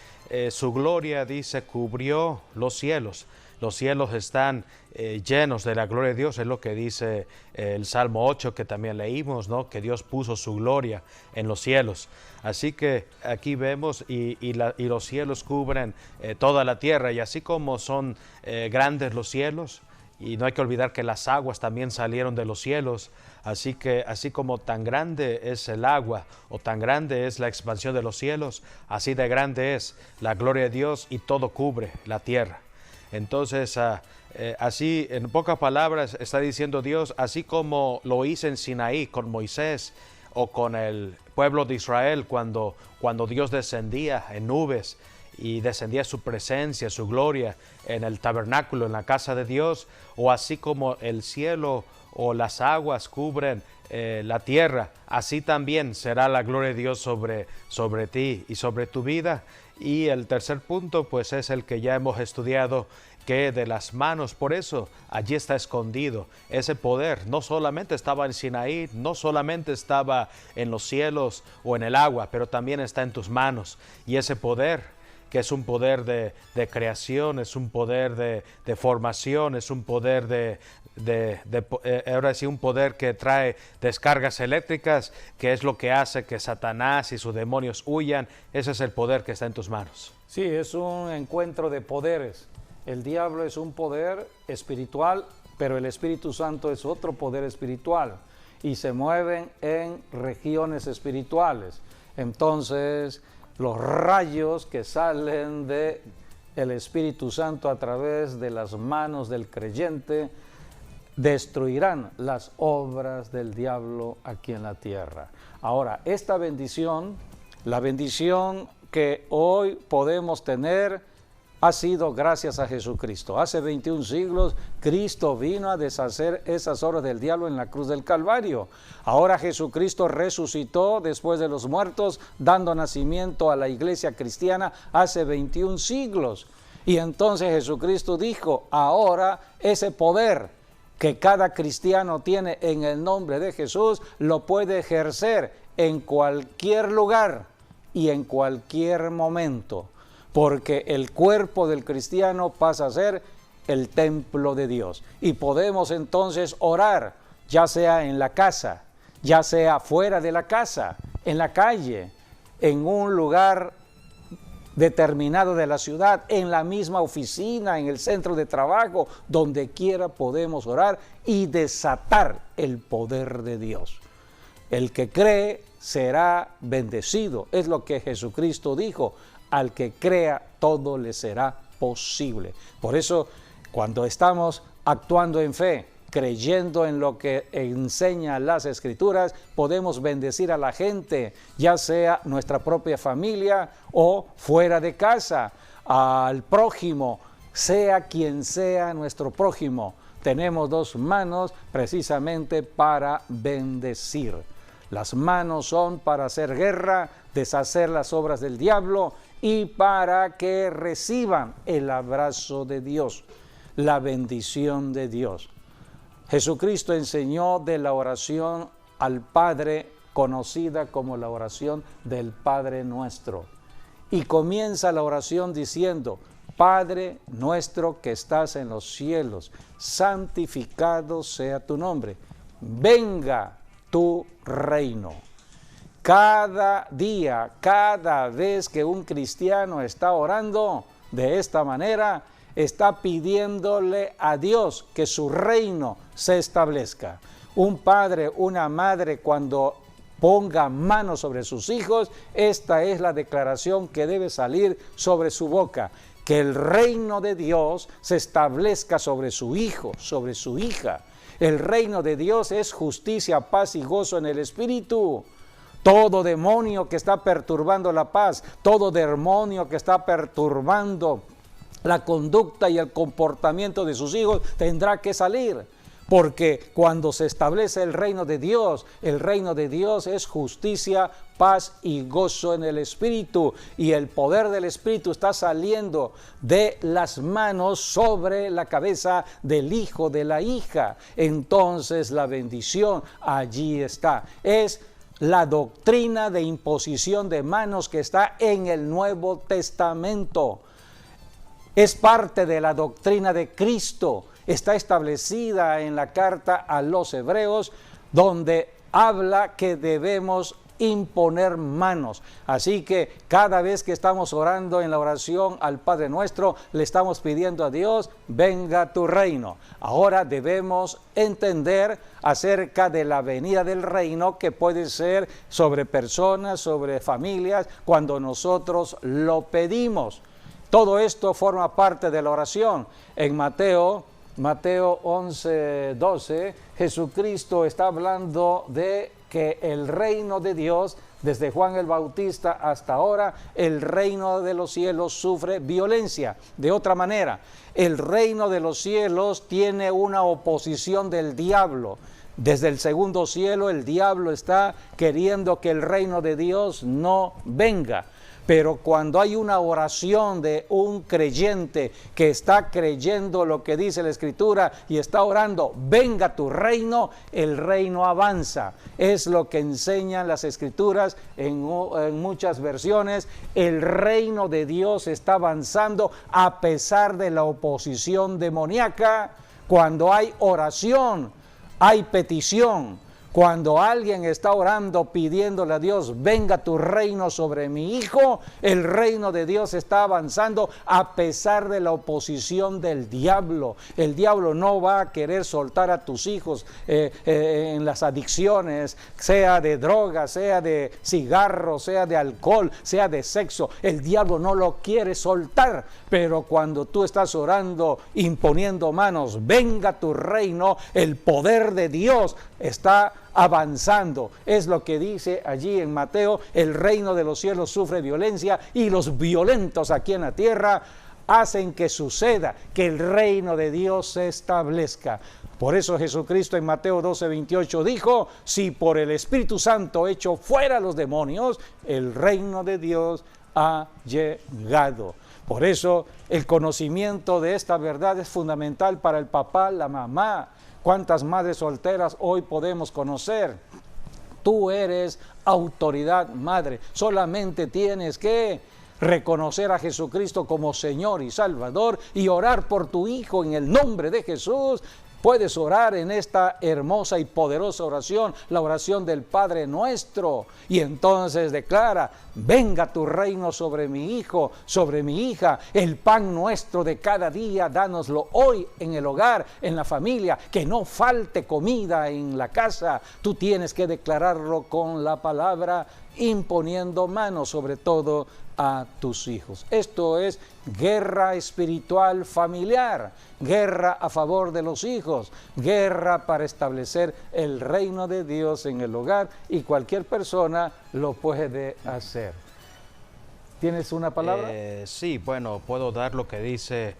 su gloria, dice, cubrió los cielos. Los cielos están llenos de la gloria de Dios, es lo que dice el Salmo 8 que también leímos, ¿no?, que Dios puso su gloria en los cielos. Así que aquí vemos y los cielos cubren toda la tierra, y así como son grandes los cielos, y no hay que olvidar que las aguas también salieron de los cielos, así como tan grande es el agua o tan grande es la expansión de los cielos, así de grande es la gloria de Dios y todo cubre la tierra. Entonces, así, en pocas palabras, está diciendo Dios, así como lo hice en Sinaí con Moisés o con el pueblo de Israel cuando Dios descendía en nubes y descendía su presencia, su gloria en el tabernáculo, en la casa de Dios, o así como el cielo o las aguas cubren la tierra, así también será la gloria de Dios sobre ti y sobre tu vida. Y el tercer punto pues es el que ya hemos estudiado, que de las manos, por eso allí está escondido ese poder. No solamente estaba en Sinaí, no solamente estaba en los cielos o en el agua, pero también está en tus manos. Y ese poder, que es un poder de creación, es un poder de formación, es un poder ahora sí, un poder que trae descargas eléctricas, que es lo que hace que Satanás y sus demonios huyan. Ese es el poder que está en tus manos. Sí, es un encuentro de poderes. El diablo es un poder espiritual, pero el Espíritu Santo es otro poder espiritual y se mueven en regiones espirituales. Entonces, los rayos que salen del Espíritu Santo a través de las manos del creyente destruirán las obras del diablo aquí en la tierra. Ahora, esta bendición, la bendición que hoy podemos tener, ha sido gracias a Jesucristo. Hace 21 siglos, Cristo vino a deshacer esas obras del diablo en la cruz del Calvario. Ahora Jesucristo resucitó después de los muertos, dando nacimiento a la iglesia cristiana hace 21 siglos. Y entonces Jesucristo dijo, ahora ese poder que cada cristiano tiene en el nombre de Jesús, lo puede ejercer en cualquier lugar y en cualquier momento, porque el cuerpo del cristiano pasa a ser el templo de Dios. Y podemos entonces orar, ya sea en la casa, ya sea fuera de la casa, en la calle, en un lugar determinado de la ciudad, en la misma oficina, en el centro de trabajo, donde quiera podemos orar y desatar el poder de Dios. El que cree será bendecido, es lo que Jesucristo dijo. Al que crea, todo le será posible. Por eso, cuando estamos actuando en fe, creyendo en lo que enseñan las Escrituras, podemos bendecir a la gente, ya sea nuestra propia familia o fuera de casa, al prójimo, sea quien sea nuestro prójimo. tenemos dos manos precisamente para bendecir. Las manos son para hacer guerra, deshacer las obras del diablo y para que reciban el abrazo de Dios, la bendición de Dios. Jesucristo enseñó de la oración al Padre, conocida como la oración del Padre Nuestro. Y comienza la oración diciendo: Padre nuestro que estás en los cielos, santificado sea tu nombre. Venga tu reino. Cada día, cada vez que un cristiano está orando de esta manera, está pidiéndole a Dios que su reino se establezca. Un padre, una madre, cuando ponga mano sobre sus hijos, esta es la declaración que debe salir sobre su boca: que el reino de Dios se establezca sobre su hijo, sobre su hija. El reino de Dios es justicia, paz y gozo en el Espíritu. Todo demonio que está perturbando la paz, todo demonio que está perturbando la conducta y el comportamiento de sus hijos tendrá que salir. Porque cuando se establece el reino de Dios es justicia, paz y gozo en el Espíritu. Y el poder del Espíritu está saliendo de las manos sobre la cabeza del hijo, de la hija. Entonces la bendición allí está. Es la doctrina de imposición de manos que está en el Nuevo Testamento. Es parte de la doctrina de Cristo. Está establecida en la carta a los Hebreos, donde habla que debemos imponer manos. Así que cada vez que estamos orando en la oración al Padre Nuestro, le estamos pidiendo a Dios: venga tu reino. Ahora debemos entender acerca de la venida del reino, que puede ser sobre personas, sobre familias, cuando nosotros lo pedimos. Todo esto forma parte de la oración. En Mateo 11:12, Jesucristo está hablando de que el reino de Dios, desde Juan el Bautista hasta ahora, el reino de los cielos sufre violencia. De otra manera, el reino de los cielos tiene una oposición del diablo. Desde el segundo cielo, el diablo está queriendo que el reino de Dios no venga. Pero cuando hay una oración de un creyente que está creyendo lo que dice la Escritura y está orando: venga tu reino, el reino avanza. Es lo que enseñan las Escrituras en muchas versiones. El reino de Dios está avanzando a pesar de la oposición demoníaca. Cuando hay oración, hay petición. Cuando alguien está orando pidiéndole a Dios: venga tu reino sobre mi hijo, el reino de Dios está avanzando a pesar de la oposición del diablo. El diablo no va a querer soltar a tus hijos en las adicciones, sea de droga, sea de cigarro, sea de alcohol, sea de sexo. El diablo no lo quiere soltar, pero cuando tú estás orando, imponiendo manos: venga tu reino, el poder de Dios está avanzando. Es lo que dice allí en Mateo: el reino de los cielos sufre violencia y los violentos aquí en la tierra hacen que suceda, que el reino de Dios se establezca. Por eso Jesucristo en Mateo 12:28 dijo: si por el Espíritu Santo echo fuera los demonios, el reino de Dios ha llegado. Por eso el conocimiento de esta verdad es fundamental para el papá, la mamá. ¿Cuántas madres solteras hoy podemos conocer? Tú eres autoridad madre. Solamente tienes que reconocer a Jesucristo como Señor y Salvador y orar por tu hijo en el nombre de Jesús. Puedes orar en esta hermosa y poderosa oración, la oración del Padre Nuestro. Y entonces declara: venga tu reino sobre mi hijo, sobre mi hija. El pan nuestro de cada día, dánoslo hoy en el hogar, en la familia. Que no falte comida en la casa. Tú tienes que declararlo con la palabra, imponiendo manos sobre todo a tus hijos. Esto es guerra espiritual familiar, guerra a favor de los hijos, guerra para establecer el reino de Dios en el hogar, y cualquier persona lo puede hacer. ¿Tienes una palabra? Sí, bueno, puedo dar lo que dice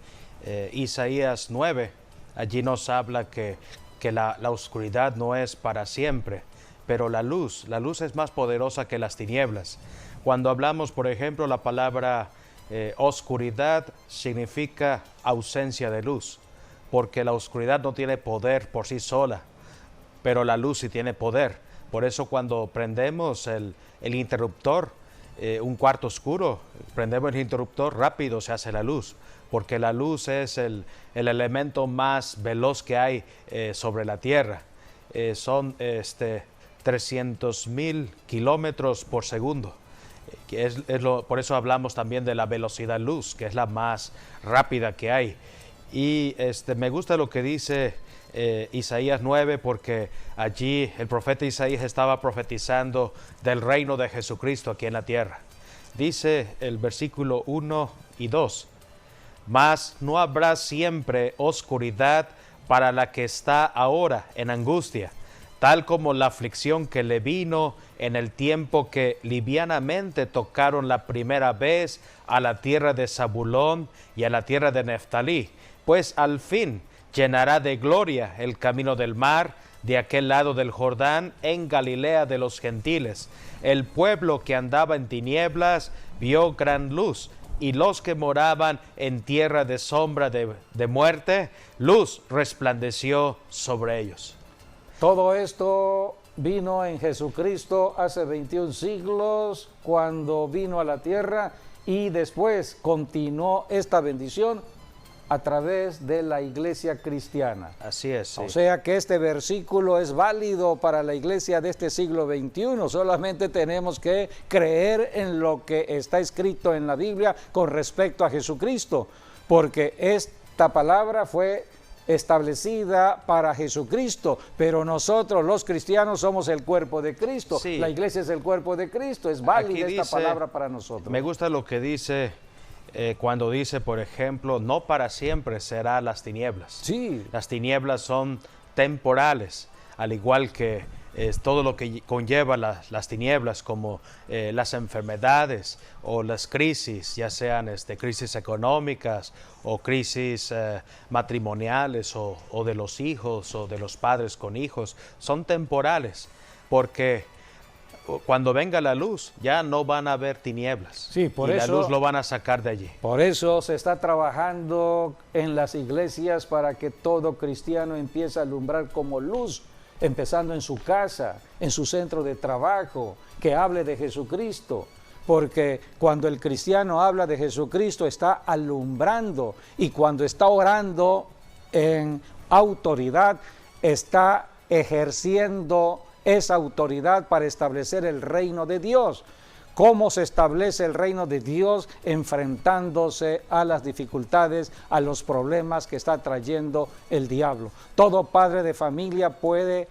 Isaías 9, Allí nos habla que la oscuridad no es para siempre, pero la luz es más poderosa que las tinieblas. Cuando hablamos, por ejemplo, la palabra oscuridad significa ausencia de luz, porque la oscuridad no tiene poder por sí sola, pero la luz sí tiene poder. Por eso cuando prendemos el interruptor, un cuarto oscuro, prendemos el interruptor, rápido se hace la luz, porque la luz es el elemento más veloz que hay sobre la tierra. Son 300,000 kilómetros por segundo. Por eso hablamos también de la velocidad luz, que es la más rápida que hay. Y me gusta lo que dice Isaías 9, porque allí el profeta Isaías estaba profetizando del reino de Jesucristo aquí en la tierra. Dice el versículo 1 y 2, mas no habrá siempre oscuridad para la que está ahora en angustia, tal como la aflicción que le vino en el tiempo que livianamente tocaron la primera vez a la tierra de Zabulón y a la tierra de Neftalí, pues al fin llenará de gloria el camino del mar de aquel lado del Jordán en Galilea de los gentiles. El pueblo que andaba en tinieblas vio gran luz, y los que moraban en tierra de sombra de muerte, luz resplandeció sobre ellos. Todo esto vino en Jesucristo hace 21 siglos, cuando vino a la tierra, y después continuó esta bendición a través de la iglesia cristiana. Así es. Sí. O sea que este versículo es válido para la iglesia de este siglo XXI. Solamente tenemos que creer en lo que está escrito en la Biblia con respecto a Jesucristo, porque esta palabra fue establecida para Jesucristo, pero nosotros los cristianos somos el cuerpo de Cristo. Sí. La iglesia es el cuerpo de Cristo. Es válida esta palabra para nosotros. Me gusta lo que dice cuando dice, por ejemplo, no para siempre será las tinieblas. Sí. Las tinieblas son temporales, al igual que todo lo que conlleva las tinieblas, como las enfermedades o las crisis, ya sean crisis económicas o crisis matrimoniales o de los hijos o de los padres con hijos, son temporales, porque cuando venga la luz ya no van a haber tinieblas. Sí, por eso, la luz lo van a sacar de allí. Por eso se está trabajando en las iglesias para que todo cristiano empiece a alumbrar como luz, empezando en su casa, en su centro de trabajo, que hable de Jesucristo. Porque cuando el cristiano habla de Jesucristo está alumbrando, y cuando está orando en autoridad está ejerciendo esa autoridad para establecer el reino de Dios. ¿Cómo se establece el reino de Dios? Enfrentándose a las dificultades, a los problemas que está trayendo el diablo. Todo padre de familia puede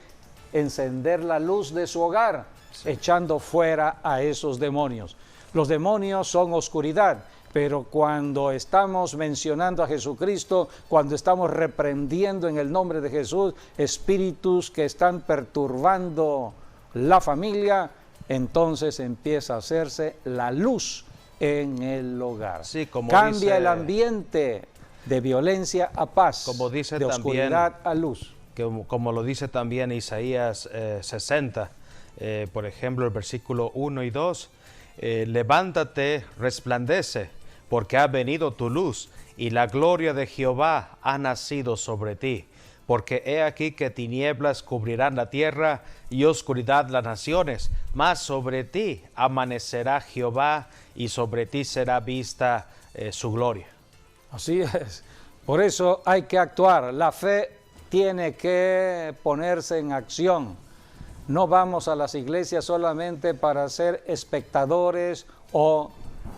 encender la luz de su hogar, sí, echando fuera a esos demonios. Los demonios son oscuridad, pero cuando estamos mencionando a Jesucristo, cuando estamos reprendiendo en el nombre de Jesús espíritus que están perturbando la familia, entonces empieza a hacerse la luz en el hogar. Sí, como cambia el ambiente de violencia a paz, como dice de oscuridad a luz. Como lo dice también Isaías 60, por ejemplo, el versículo 1 y 2, levántate, resplandece, porque ha venido tu luz, y la gloria de Jehová ha nacido sobre ti. Porque he aquí que tinieblas cubrirán la tierra y oscuridad las naciones, mas sobre ti amanecerá Jehová, y sobre ti será vista su gloria. Así es. Por eso hay que actuar. La fe tiene que ponerse en acción. No vamos a las iglesias solamente para ser espectadores o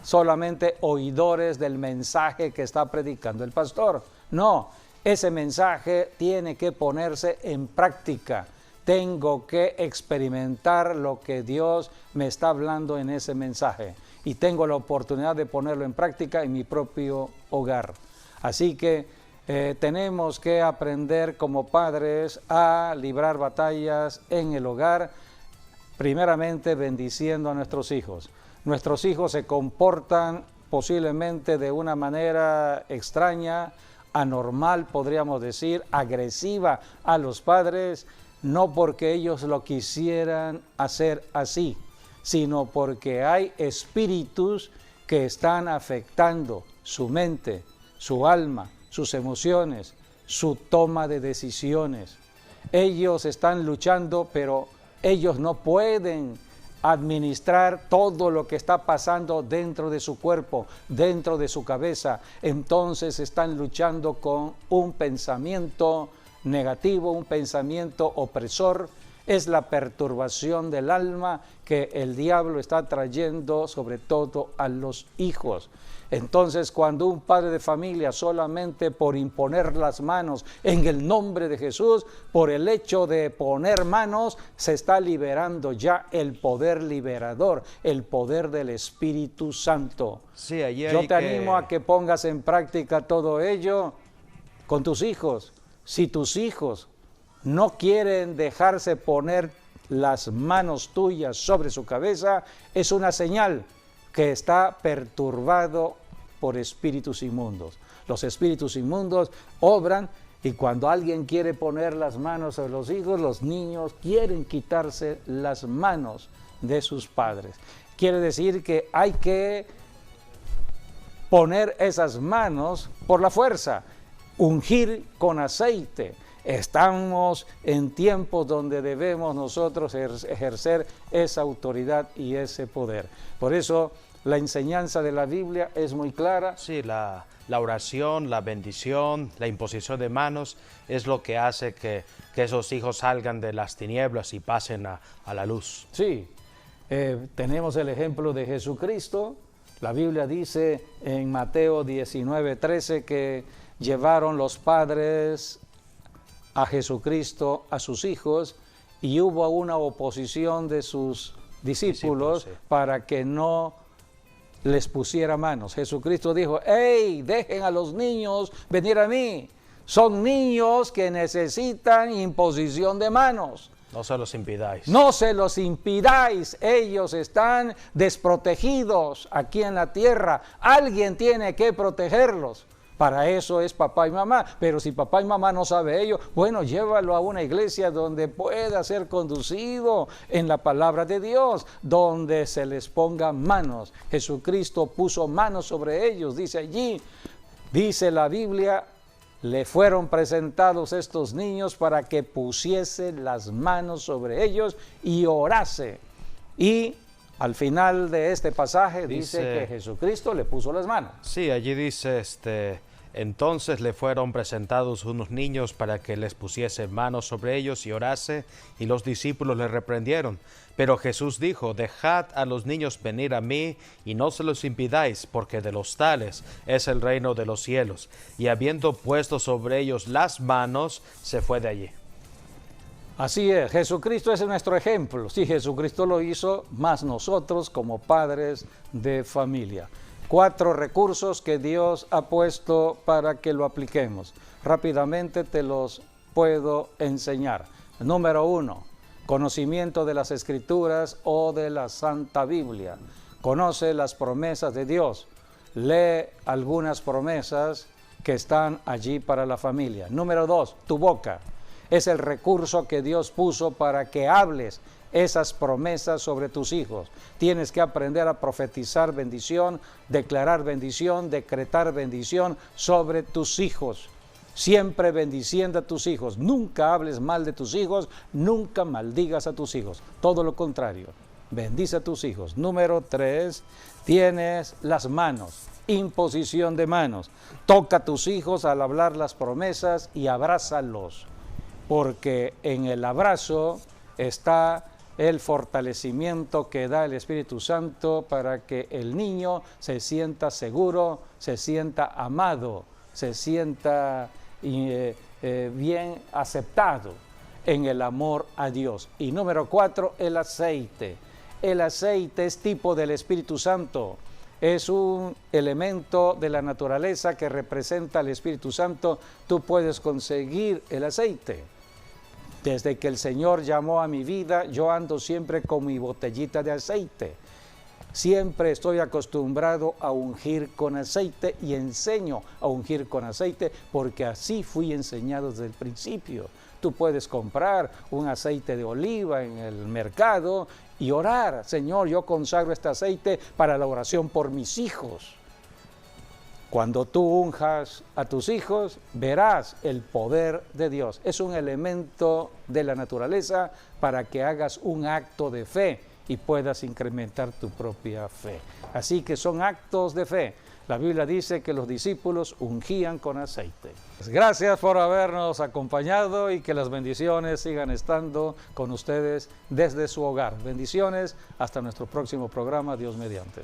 solamente oidores del mensaje que está predicando el pastor. No, ese mensaje tiene que ponerse en práctica. Tengo que experimentar lo que Dios me está hablando en ese mensaje, y tengo la oportunidad de ponerlo en práctica en mi propio hogar. Así que tenemos que aprender como padres a librar batallas en el hogar, primeramente bendiciendo a nuestros hijos. Nuestros hijos se comportan posiblemente de una manera extraña anormal, podríamos decir, agresiva a los padres, no porque ellos lo quisieran hacer así, sino porque hay espíritus que están afectando su mente, su alma, sus emociones, su toma de decisiones. Ellos están luchando, pero ellos no pueden administrar todo lo que está pasando dentro de su cuerpo, dentro de su cabeza. Entonces están luchando con un pensamiento negativo, un pensamiento opresor. Es la perturbación del alma que el diablo está trayendo sobre todo a los hijos. Entonces, cuando un padre de familia solamente por imponer las manos en el nombre de Jesús, por el hecho de poner manos, se está liberando ya el poder liberador, el poder del Espíritu Santo. Sí, yo te animo a que pongas en práctica todo ello con tus hijos. Si tus hijos no quieren dejarse poner las manos tuyas sobre su cabeza, es una señal que está perturbado por espíritus inmundos. Los espíritus inmundos obran y cuando alguien quiere poner las manos sobre los hijos, los niños quieren quitarse las manos de sus padres. Quiere decir que hay que poner esas manos por la fuerza, ungir con aceite. Estamos en tiempos donde debemos nosotros ejercer esa autoridad y ese poder. Por eso la enseñanza de la Biblia es muy clara. Sí, la oración, la bendición, la imposición de manos es lo que hace que esos hijos salgan de las tinieblas y pasen a la luz. Sí, tenemos el ejemplo de Jesucristo. La Biblia dice en Mateo 19:13 que llevaron los padres a Jesucristo, a sus hijos, y hubo una oposición de sus discípulos sí, para que no les pusiera manos. Jesucristo dijo: ¡Hey, dejen a los niños venir a mí! Son niños que necesitan imposición de manos. No se los impidáis. No se los impidáis, ellos están desprotegidos aquí en la tierra. Alguien tiene que protegerlos. Para eso es papá y mamá, pero si papá y mamá no sabe ello, bueno, llévalo a una iglesia donde pueda ser conducido en la palabra de Dios, donde se les ponga manos. Jesucristo puso manos sobre ellos, dice allí, dice la Biblia, le fueron presentados estos niños para que pusiese las manos sobre ellos y orase. Y al final de este pasaje dice que Jesucristo le puso las manos. Sí, allí dice, entonces le fueron presentados unos niños para que les pusiese manos sobre ellos y orase, y los discípulos le reprendieron. Pero Jesús dijo: dejad a los niños venir a mí y no se los impidáis, porque de los tales es el reino de los cielos. Y habiendo puesto sobre ellos las manos, se fue de allí. Así es, Jesucristo es nuestro ejemplo. Sí, Jesucristo lo hizo, más nosotros como padres de familia. 4 recursos que Dios ha puesto para que lo apliquemos. Rápidamente te los puedo enseñar. Número 1, conocimiento de las Escrituras o de la Santa Biblia. Conoce las promesas de Dios. Lee algunas promesas que están allí para la familia. Número 2, tu boca. Es el recurso que Dios puso para que hables esas promesas sobre tus hijos. Tienes que aprender a profetizar bendición, declarar bendición, decretar bendición sobre tus hijos. Siempre bendiciendo a tus hijos. Nunca hables mal de tus hijos, nunca maldigas a tus hijos. Todo lo contrario, bendice a tus hijos. Número 3, tienes las manos. Imposición de manos. Toca a tus hijos al hablar las promesas y abrázalos. Porque en el abrazo está el fortalecimiento que da el Espíritu Santo para que el niño se sienta seguro, se sienta amado, se sienta bien aceptado en el amor a Dios. Y número 4, el aceite. El aceite es tipo del Espíritu Santo. Es un elemento de la naturaleza que representa al Espíritu Santo. Tú puedes conseguir el aceite. Desde que el Señor llamó a mi vida, yo ando siempre con mi botellita de aceite. Siempre estoy acostumbrado a ungir con aceite y enseño a ungir con aceite porque así fui enseñado desde el principio. Tú puedes comprar un aceite de oliva en el mercado y orar, Señor, yo consagro este aceite para la oración por mis hijos. Cuando tú unjas a tus hijos, verás el poder de Dios. Es un elemento de la naturaleza para que hagas un acto de fe y puedas incrementar tu propia fe. Así que son actos de fe. La Biblia dice que los discípulos ungían con aceite. Gracias por habernos acompañado y que las bendiciones sigan estando con ustedes desde su hogar. Bendiciones, hasta nuestro próximo programa, Dios mediante.